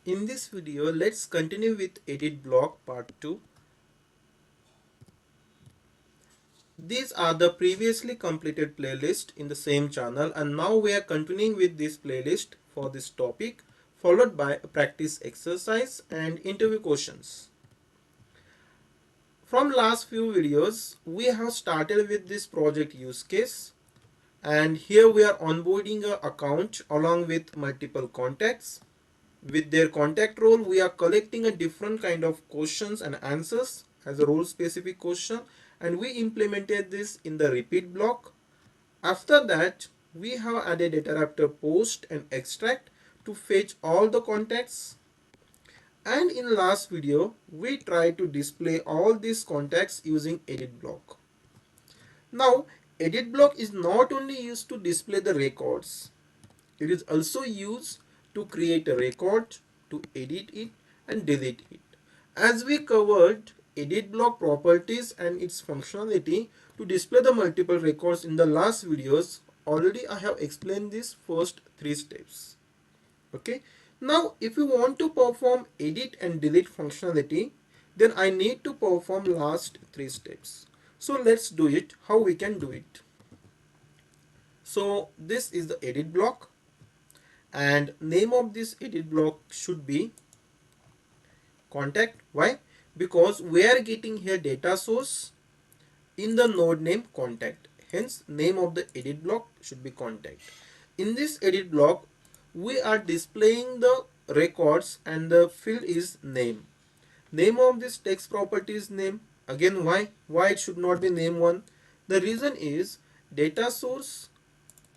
In this video, let's continue with edit block part 2. These are the previously completed playlist in the same channel, and now we are continuing with this playlist for this topic, followed by a practice exercise and interview questions. From last few videos, we have started with this project use case, and here we are onboarding an account along with multiple contacts. With their contact role, we are collecting a different kind of questions and answers as a role specific question, and we implemented this in the repeat block. After that, we have added DataRaptor post and extract to fetch all the contacts. And in last video, we tried to display all these contacts using edit block. Now, edit block is not only used to display the records, it is also used to create a record, to edit it and delete it. As we covered edit block properties and its functionality to display the multiple records in the last videos, already I have explained these first 3 steps. Okay. Now if you want to perform edit and delete functionality, then I need to perform last 3 steps. So let's do it, how we can do it. So this is the edit block, and name of this edit block should be contact. Why? Because we are getting here data source in the node name contact, hence name of the edit block should be contact. In this edit block, we are displaying the records and the field is name. Name of this text property is name. Again, why it should not be name one? The reason is data source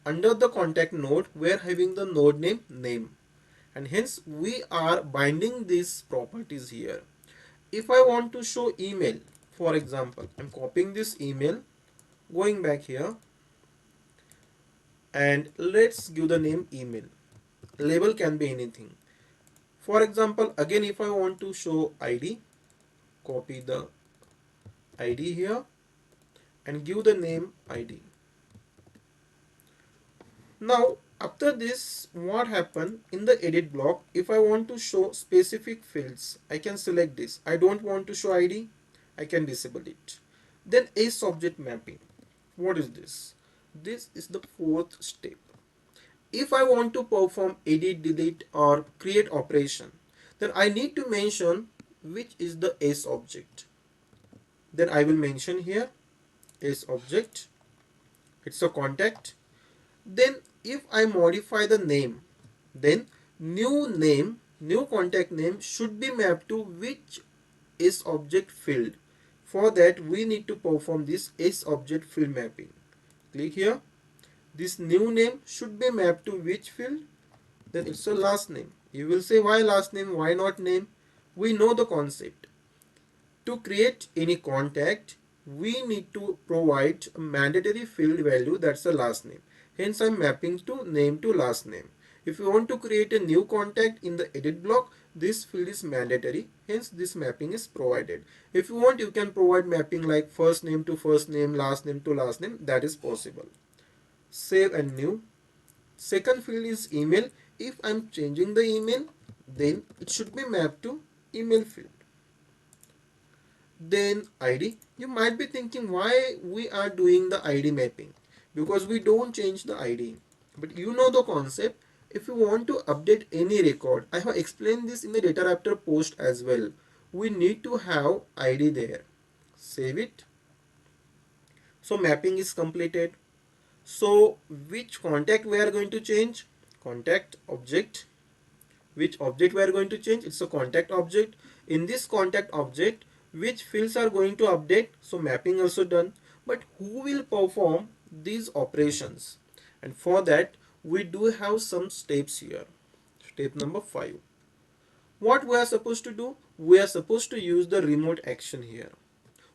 under the contact node, we are having the node name, and hence we are binding these properties here. If I want to show email, for example, I'm copying this email, going back here, and let's give the name email. Label can be anything. For example, again, if I want to show ID, copy the ID here and give the name ID. Now after this, what happened in the edit block, if I want to show specific fields, I can select this. I don't want to show ID, I can disable it. Then SObject mapping. What is this? This is the 4th step. If I want to perform edit, delete or create operation, then I need to mention which is the SObject. Then I will mention here SObject. It's a contact. Then if I modify the name, then new contact name should be mapped to which SObject field. For that, we need to perform this SObject field mapping. Click here. This new name should be mapped to which field? Then it's a last name. You will say, why last name? Why not name? We know the concept. To create any contact, we need to provide a mandatory field value, that's the last name. Hence, I am mapping to name to last name. If you want to create a new contact in the edit block, this field is mandatory. Hence, this mapping is provided. If you want, you can provide mapping like first name to first name, last name to last name. That is possible. Save and new. Second field is email. If I am changing the email, then it should be mapped to email field. Then ID. You might be thinking why we are doing the ID mapping. Because we don't change the ID, but you know the concept. If you want to update any record, I have explained this in the DataRaptor post as well. We need to have ID there. Save it. So mapping is completed. So which contact we are going to change? Contact object. Which object we are going to change? It's a contact object. In this contact object, which fields are going to update? So mapping also done. But who will perform these operations? And for that, we do have some steps here. Step number 5. What we are supposed to do? We are supposed to use the remote action here.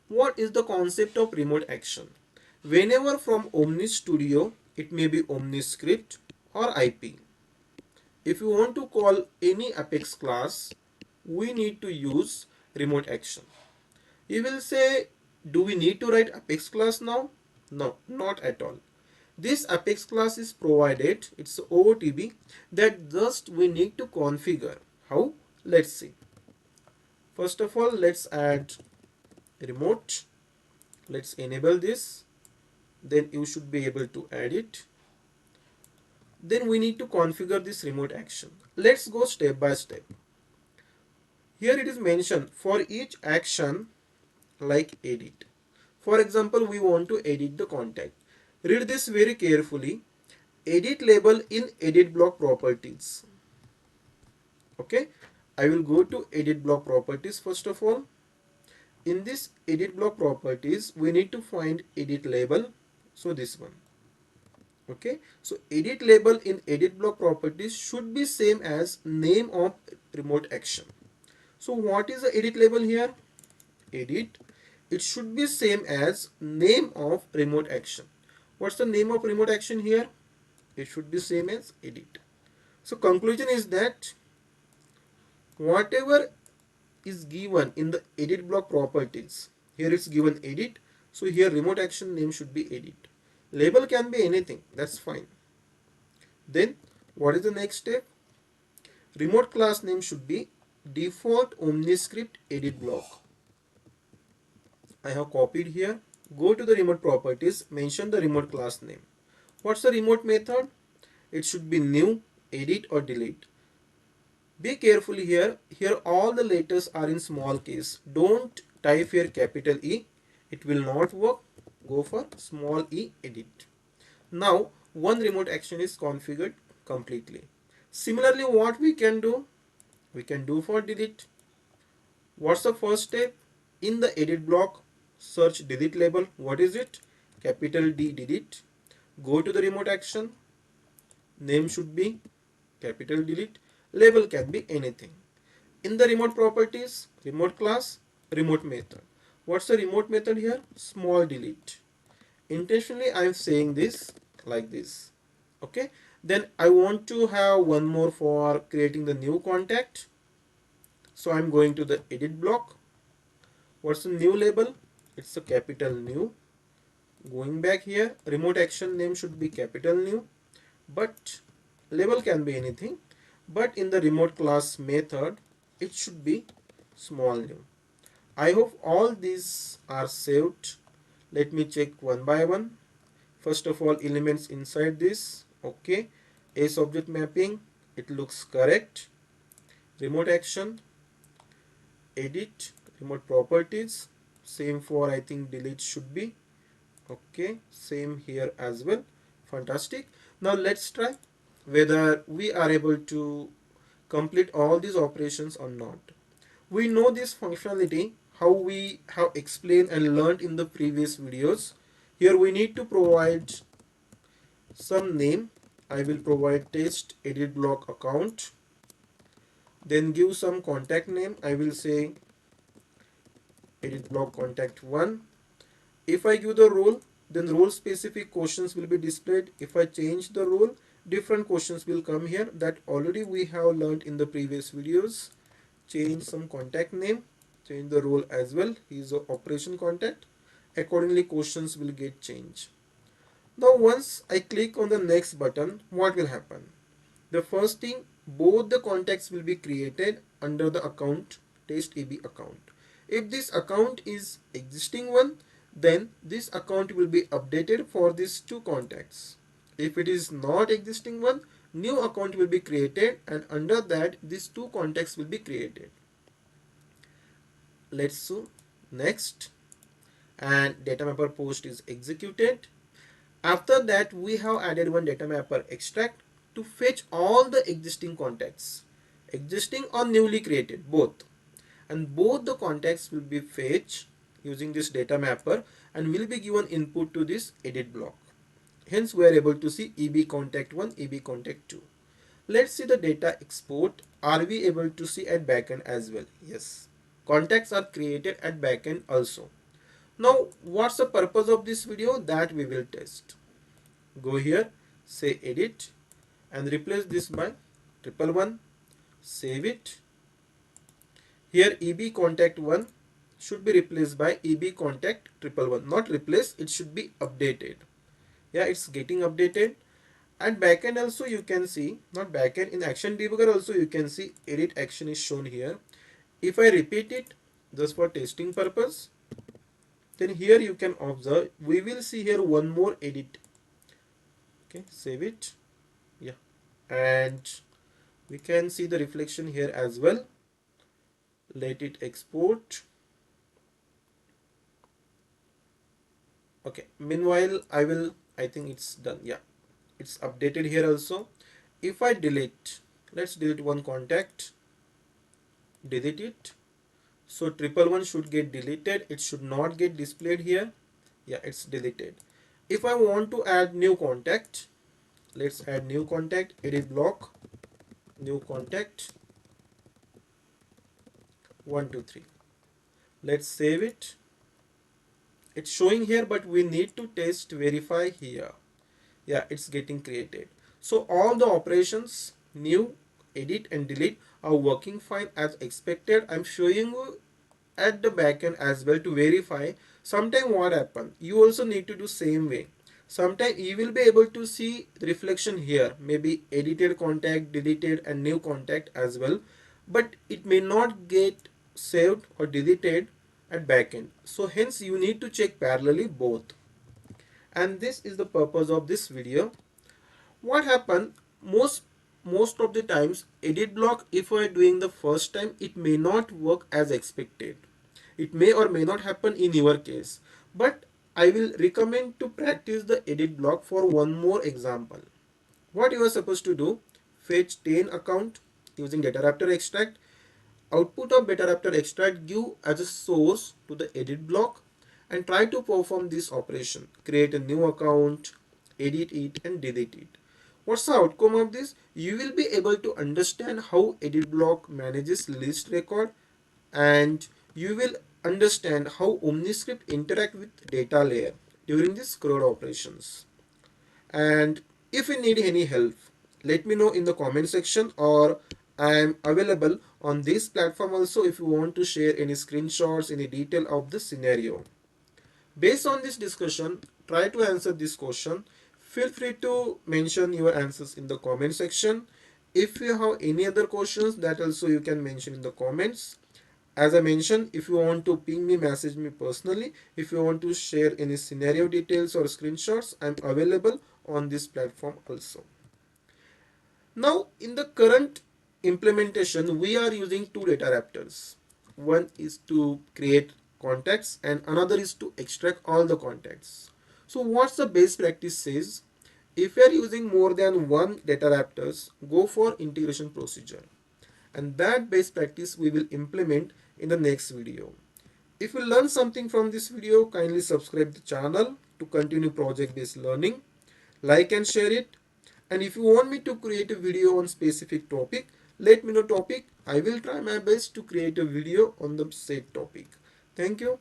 What is the concept of remote action? Whenever from OmniStudio, it may be OmniScript or IP. If you want to call any Apex class, we need to use remote action. You will say, do we need to write Apex class now? No, not at all. This Apex class is provided, it's OOTB, that just we need to configure. How? Let's see. First of all, let's add remote. Let's enable this. Then you should be able to add it. Then we need to configure this remote action. Let's go step by step. Here it is mentioned for each action like edit. For example, we want to edit the contact. Read this very carefully. Edit label in edit block properties. Okay, I will go to edit block properties first of all. In this edit block properties, we need to find edit label. So this one. Okay, so edit label in edit block properties should be same as name of remote action. So what is the edit label here? Edit. It should be same as name of remote action. What's the name of remote action here? It should be same as edit. So conclusion is that whatever is given in the edit block properties, here it's given edit, so here remote action name should be edit. Label can be anything, that's fine. Then what is the next step? Remote class name should be default OmniScript edit block. I have copied here. Go to the remote properties, mention the remote class name. What's the remote method? It should be new, edit or delete. Be careful here. Here all the letters are in small case. Don't type here capital E. It will not work. Go for small e edit. Now one remote action is configured completely. Similarly, what we can do? We can do for delete. What's the first step? In the edit block, search delete label. What is it? Capital D delete. Go to the remote action. Name should be capital delete. Label can be anything. In the remote properties, remote class, remote method. What's the remote method here? Small delete. Intentionally I am saying this like this. Okay. Then I want to have one more for creating the new contact. So I'm going to the edit block. What's the new label? It's a capital new. Going back here, remote action name should be capital new, but label can be anything. But in the remote class method, it should be small new. I hope all these are saved. Let me check one by one. First of all, elements inside this. Okay. SObject mapping. It looks correct. Remote action. Edit. Remote properties. Same for I think delete should be. Okay. Same here as well. Fantastic. Now let's try whether we are able to complete all these operations or not. We know this functionality how we have explained and learned in the previous videos. Here we need to provide some name. I will provide test edit block account. Then give some contact name. I will say edit block contact 1. If I give the role, then role specific questions will be displayed. If I change the role, different questions will come here that already we have learned in the previous videos. Change some contact name, change the role as well. He is an operation contact. Accordingly, questions will get changed. Now once I click on the next button, what will happen? The first thing, both the contacts will be created under the account test EB account. If this account is existing one, then this account will be updated for these two contacts. If it is not existing one, new account will be created and under that these two contacts will be created. Let's do next, and data mapper post is executed. After that we have added one data mapper extract to fetch all the existing contacts, existing or newly created both, and both the contacts will be fetched using this data mapper and will be given input to this edit block. Hence we are able to see EB contact 1, EB contact 2. Let's see the data export. Are we able to see at backend as well? Yes. Contacts are created at backend also. Now what's the purpose of this video? That we will test. Go here, say edit and replace this by 111. Save it. Here EB contact 1 should be replaced by EB contact 111. Not replace, it should be updated. Yeah, it's getting updated. At backend also you can see, not backend, in action debugger also you can see edit action is shown here. If I repeat it just for testing purpose, then here you can observe we will see here one more edit. Okay, save it. Yeah, and we can see the reflection here as well. Let it export. Okay, meanwhile I think it's done. Yeah, it's updated here also. If I delete, let's delete one contact, delete it. So 111 should get deleted. It should not get displayed here. Yeah, it's deleted. If I want to add new contact, let's add new contact, edit block, new contact, 123. Let's save it. It's showing here, but we need to test verify here. Yeah, it's getting created. So all the operations, new, edit and delete, are working fine as expected. I'm showing you at the backend as well to verify. Sometime what happen, you also need to do same way. Sometime you will be able to see the reflection here, maybe edited contact, deleted and new contact as well, but it may not get saved or deleted at backend. So hence you need to check parallelly both. And this is the purpose of this video. What happened, most of the times edit block, if we are doing the first time, it may not work as expected. It may or may not happen in your case, but I will recommend to practice the edit block for one more example. What you are supposed to do, fetch 10 account using DataRaptor Extract. Output of DataRaptor Extract give as a source to the edit block and try to perform this operation. Create a new account, edit it and delete it. What's the outcome of this? You will be able to understand how edit block manages list record, and you will understand how OmniScript interact with data layer during this CRUD operations. And if you need any help, let me know in the comment section, or I am available on this platform also if you want to share any screenshots, any detail of the scenario. Based on this discussion, try to answer this question. Feel free to mention your answers in the comment section. If you have any other questions, that also you can mention in the comments. As I mentioned, if you want to ping me, message me personally. If you want to share any scenario details or screenshots, I'm available on this platform also. Now, in the current implementation, we are using two data raptors. One is to create contacts and another is to extract all the contacts. So what's the best practice says? If you are using more than one data raptors, go for integration procedure. And that best practice we will implement in the next video. If you learn something from this video, kindly subscribe the channel to continue project based learning. Like and share it. And if you want me to create a video on specific topic, let me know topic. I will try my best to create a video on the said topic. Thank you.